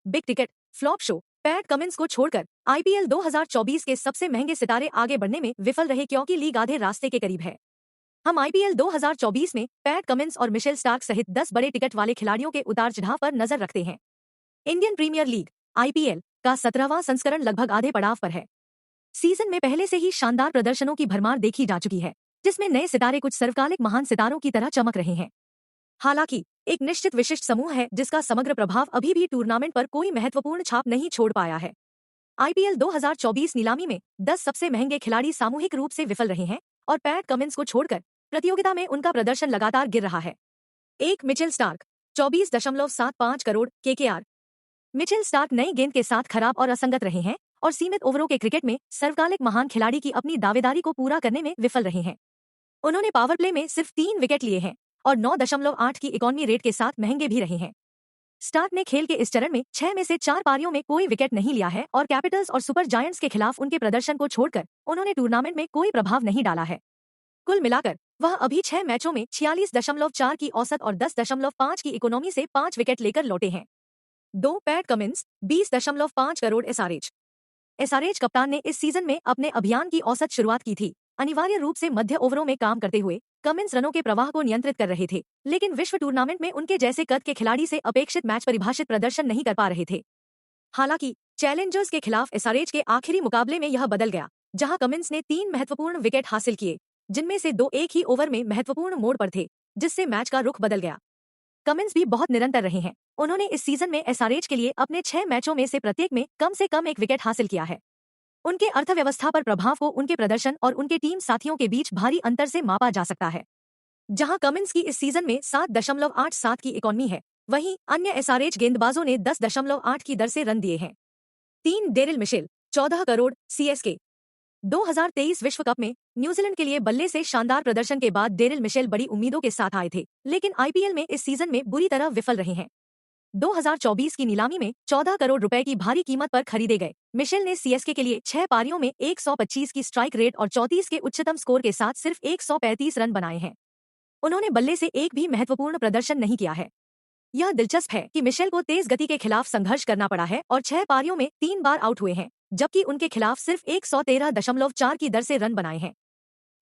Big ticket flop show PAT Cummins को छोड़कर IPL 2024 के सबसे महंगे सितारे आगे बढ़ने में विफल रहे क्योंकि लीग आधे रास्ते के करीब है। हम आईपीएल 2024 में पैट कमिंस और मिशेल स्टार्क सहित 10 बड़े टिकट वाले खिलाड़ियों के उतार चढ़ाव पर नजर रखते हैं। इंडियन प्रीमियर लीग आईपीएल का 17वां संस्करण लगभग आधे पड़ाव पर है। सीजन में पहले से ही शानदार प्रदर्शनों की भरमार देखी जा चुकी है, जिसमें नए सितारे कुछ सर्वकालिक महान सितारों की तरह चमक रहे हैं। हालांकि एक निश्चित विशिष्ट समूह है जिसका समग्र प्रभाव अभी भी टूर्नामेंट पर कोई महत्वपूर्ण छाप नहीं छोड़ पाया है। आईपीएल 2024 नीलामी में 10 सबसे महंगे खिलाड़ी सामूहिक रूप से विफल रहे हैं और पैट कमिंस को छोड़कर प्रतियोगिता में उनका प्रदर्शन लगातार गिर रहा है। एक Mitchell Starc 24.75 crore KKR. Mitchell Starc नई गेंद के साथ खराब और असंगत रहे हैं और सीमित ओवरों के क्रिकेट में सर्वकालिक महान खिलाड़ी की अपनी दावेदारी को पूरा करने में विफल रहे हैं। उन्होंने पावर प्ले में सिर्फ 3 विकेट लिए हैं और 9.8 की इकॉनमी रेट के साथ महंगे भी रहे हैं। स्टार्क ने खेल के इस चरण में 6 में से 4 पारियों में कोई विकेट नहीं लिया है और कैपिटल्स और सुपर जायंट्स के खिलाफ उनके प्रदर्शन को छोड़कर उन्होंने टूर्नामेंट में कोई प्रभाव नहीं डाला है। कुल मिलाकर वह अभी 6 मैचों में 46.4 की औसत और 10.5 की इकोनॉमी से 5 विकेट लेकर लौटे हैं। 2 पैट कमिंस 20.5 करोड़ एसआरएच कप्तान ने इस सीजन में अपने अभियान की औसत शुरुआत की थी। अनिवार्य रूप से मध्य ओवरों में काम करते हुए कमिंस रनों के प्रवाह को नियंत्रित कर रहे थे, लेकिन विश्व टूर्नामेंट में उनके जैसे कद के खिलाड़ी से अपेक्षित मैच परिभाषित प्रदर्शन नहीं कर पा रहे थे। हालांकि चैलेंजर्स के खिलाफ एसआरएच के आखिरी मुकाबले में यह बदल गया, जहां कमिंस ने 3 महत्वपूर्ण विकेट हासिल किए, जिनमें से 2 एक ही ओवर में महत्वपूर्ण मोड़ पर थे, जिससे मैच का रुख बदल गया। कमिंस भी बहुत निरंतर रहे हैं। उन्होंने इस सीजन में एसआरएच के लिए अपने 6 मैचों में से प्रत्येक में कम से कम 1 विकेट हासिल किया है। उनके अर्थव्यवस्था पर प्रभाव को उनके प्रदर्शन और उनके टीम साथियों के बीच भारी अंतर से मापा जा सकता है। जहां कमिंस की इस सीजन में 7.87 की इकॉनमी है, वहीं अन्य एसआरएच गेंदबाजों ने 10.8 की दर से रन दिए हैं। 3 डेरिल मिशेल 14 करोड़ सीएसके। 2023 विश्व कप में न्यूजीलैंड के लिए बल्ले से शानदार प्रदर्शन के बाद डेरिल मिशेल बड़ी उम्मीदों के साथ आए थे, लेकिन आईपीएल में इस सीजन में बुरी तरह विफल रहे हैं। 2024 की नीलामी में 14 करोड़ रुपए की भारी कीमत पर खरीदे गए मिशेल ने सीएसके के लिए 6 पारियों में 125 की स्ट्राइक रेट और 34 के उच्चतम स्कोर के साथ सिर्फ 135 रन बनाए हैं। उन्होंने बल्ले से एक भी महत्वपूर्ण प्रदर्शन नहीं किया है। यह दिलचस्प है कि मिशेल को तेज गति के खिलाफ संघर्ष करना पड़ा है और 6 पारियों में 3 बार आउट हुए हैं, जबकि उनके खिलाफ सिर्फ 113.4 की दर से रन बनाए हैं।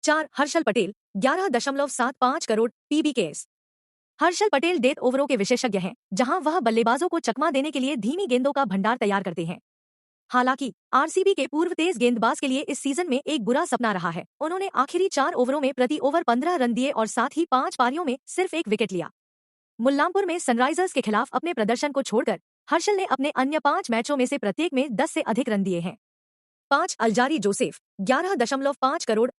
4 हर्षल पटेल 11.75 करोड़ पीबीकेएस। हर्षल पटेल डेथ ओवरों के विशेषज्ञ हैं, जहां वह बल्लेबाजों को चकमा देने के लिए धीमी गेंदों का भंडार तैयार करते हैं। हालांकि आरसीबी के पूर्व तेज गेंदबाज के लिए इस सीजन में एक बुरा सपना रहा है। उन्होंने आखिरी 4 ओवरों में प्रति ओवर 15 रन दिए और साथ ही 5 पारियों में सिर्फ 1 विकेट लिया। मुल्लामपुर में सनराइजर्स के खिलाफ अपने प्रदर्शन को छोड़कर हर्षल ने अपने अन्य 5 मैचों में से प्रत्येक में 10 से अधिक रन दिए हैं। 5 अल्जारी जोसेफ 11.5 करोड़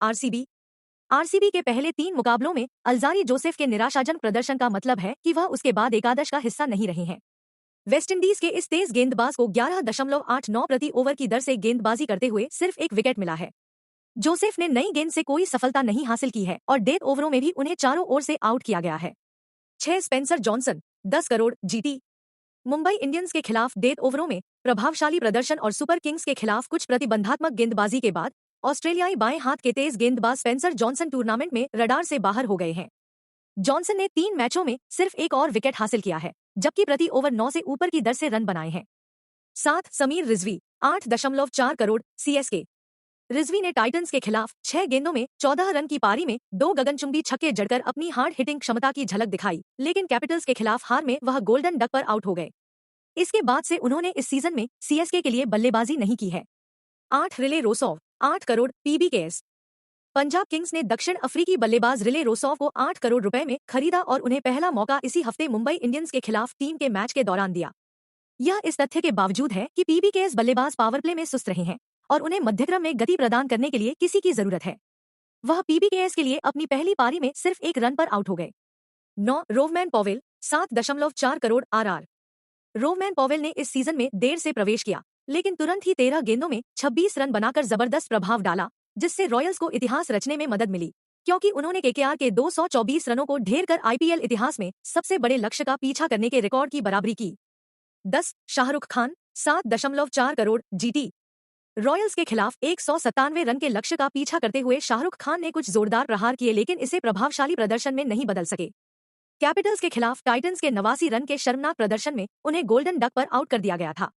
आरसीबी के पहले 3 मुकाबलों में अल्जारी जोसेफ के निराशाजनक प्रदर्शन का मतलब है कि वह उसके बाद एकादश का हिस्सा नहीं रहे हैं। वेस्टइंडीज के इस तेज गेंदबाज को 11.89 प्रति ओवर की दर से गेंदबाजी करते हुए सिर्फ 1 विकेट मिला है। जोसेफ ने नई गेंद से कोई सफलता नहीं हासिल की है और डेथ ओवरों में भी उन्हें चारों ओर से आउट किया गया है। 6 Spencer Johnson 10 crore GT. Mumbai Indians के खिलाफ डेथ ओवरों में प्रभावशाली प्रदर्शन और सुपर किंग्स के खिलाफ कुछ प्रतिबंधात्मक गेंदबाजी के बाद ऑस्ट्रेलियाई बाएं हाथ के तेज गेंदबाज स्पेंसर जॉनसन टूर्नामेंट में रडार से बाहर हो गए हैं। जॉनसन ने 3 मैचों में सिर्फ 1 और विकेट हासिल किया है, जबकि प्रति ओवर 9 से ऊपर की दर से रन बनाए हैं। 7 समीर रिजवी 8.4 करोड़ सीएसके। रिजवी ने टाइटंस के खिलाफ 6 गेंदों में 14 रन की पारी में 2 गगनचुंबी छक्के जड़कर अपनी हार्ड हिटिंग क्षमता की झलक दिखाई, लेकिन कैपिटल्स के खिलाफ हार में वह गोल्डन डक पर आउट हो गए। इसके बाद से उन्होंने इस सीजन में सीएसके के लिए बल्लेबाजी नहीं की है। 8 Rilee Rossouw 8 crore PBKS. Punjab Kings ने दक्षिण अफ्रीकी बल्लेबाज रिले रोसोव को 8 करोड़ रुपए में खरीदा और उन्हें पहला मौका इसी हफ्ते मुंबई इंडियंस के खिलाफ टीम के मैच के दौरान दिया। यह इस तथ्य के बावजूद है कि पीबीकेएस बल्लेबाज पावर प्ले में सुस्त रहे हैं और उन्हें मध्यक्रम में गति प्रदान करने के लिए किसी की जरूरत है। वह पीबीकेएस के लिए अपनी पहली पारी में सिर्फ 1 रन पर आउट हो गए। 9 Rovman Powell 7.4 crore RR. Rovman Powell ने इस सीजन में देर से प्रवेश किया, लेकिन तुरंत ही 13 गेंदों में 26 रन बनाकर जबरदस्त प्रभाव डाला, जिससे रॉयल्स को इतिहास रचने में मदद मिली, क्योंकि उन्होंने केकेआर के 224 रनों को ढेर कर आईपीएल इतिहास में सबसे बड़े लक्ष्य का पीछा करने के रिकॉर्ड की बराबरी की। 10 शाहरुख खान 7.4 करोड़ जीटी। रॉयल्स के खिलाफ 197 रन के लक्ष्य का पीछा करते हुए शाहरुख खान ने कुछ जोरदार प्रहार किए, लेकिन इसे प्रभावशाली प्रदर्शन में नहीं बदल सके। कैपिटल्स के खिलाफ टाइटंस के 89 रन के शर्मनाक प्रदर्शन में उन्हें गोल्डन डक पर आउट कर दिया गया था।